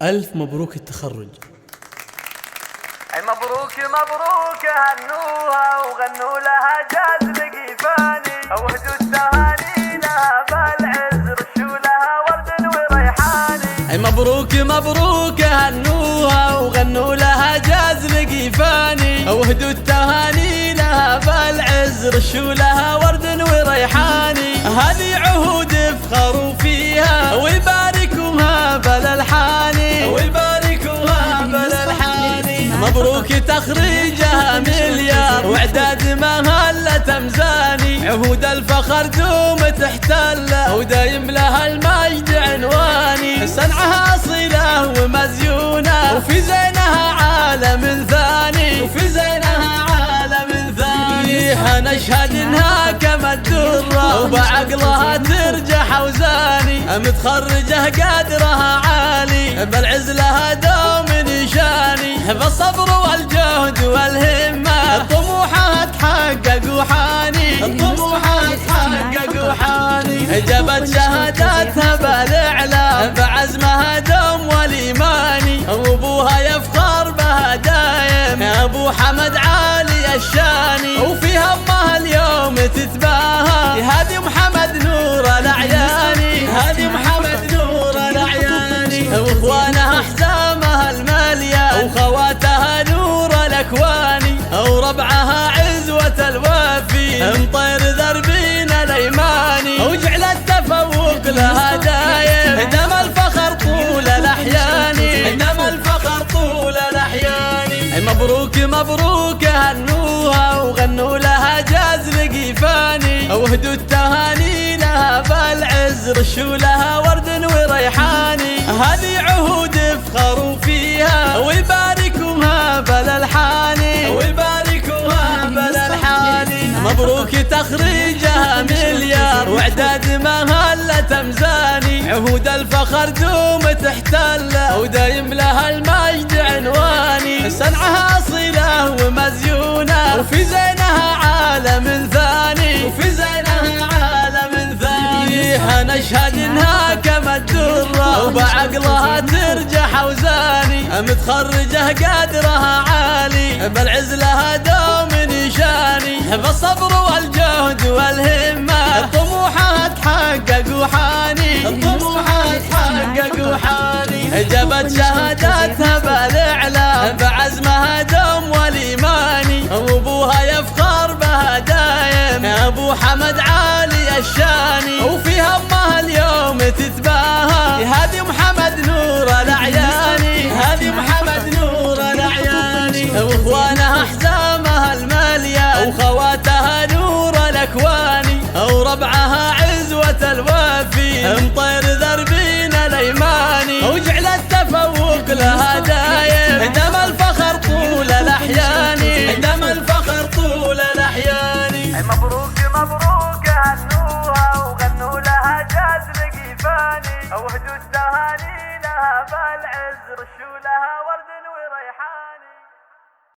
ألف مبروك التخرج. مبروك مبروك هنوها وغنوا لها جاز لقيفاني، وهدوا التهاني لها بالعز رشوا لها ورد وريحاني. مبروك مبروك هنوها وغنوا لها جاز لقيفاني، وهدوا التهاني لها بالعز رشوا لها ورد وريحاني. هذه عهود افخروا فيها ويباركوها بالالحاني، ويباركوها بالالحاني. مبروك تخريجها مليار واعداد مهلة مزاني، عهود الفخر دوم تحتله ودايم لها المجد عنواني. صنعها اصيله ومزيونه وفي زينها عالم ثاني، وفي زينها عالم ثاني. نشهد انها كما الدره وبعقلها ترجح اوزاني، متخرجه قدرها عالي بالعز لها دوم نشاني. بالصبر والجهد والهمه طموحها تحقق وحاني، طموحها تحقق وحاني. جابت شهاداتها بالاعلام بعزمها دوم والايماني، وابوها يفخر بها دايم يا ابو حمد عالي الشاني. وفي همها اليوم تتباهى هذه محمد نور الاعياني، هذه محمد نور الاعياني. واخوانها احزامها الماليه وخواتها نور الاكواني، وربعها عزوه الوافي مطير ذربين الايماني. وجعل التفوق لها دايم دم الفخر طول الاحيان، دم الفخر طول الاحيان. مبروك مبروك هنوها وغنوا لها جاز لقيفاني، وهدوا التهاني لها بالعز رشوا لها ورد وريحاني. هذه عهود افخروا فيها ويباركوها بالالحاني، ويباركوها بالالحاني. مبروك تخريجها مليار واعداد مهلة مزاني، عهود الفخر دوم تحتله ودايم لها المجد عنواني. صنعها اصيله ومزيونه وفي زينها عالم ثاني، وفي زينها عالم ثاني. نشهد انها كما الدره وبعقلها ترجح اوزاني، متخرجه قدرها عالي بالعز لها دوم نشاني. بالصبر والجهد والهمه طموحها تحقق وحاني، طموحها تحقق وحاني. جابت شهاداتها بالاعلام بعزمها دوم والايماني، وابوها يفخر بها دايم يا ابو حمد عالي الشاني. وفي همها اليوم تتباهى هذه محمد نور الاعياني، هذه محمد نور الاعياني. واخوانها احزامها الماليه وخواتها نور الاكواني، وربعها عزوه الوافي مطير ذربين الايماني. وجعل التفوق لها دايم دم الفخر طول الاحيان، دم الفخر طول الاحيان. مبروك مبروك هنوها وغنوا لها جاز لقيفاني، وهدوا التهاني لها بالعز رشوا لها ورد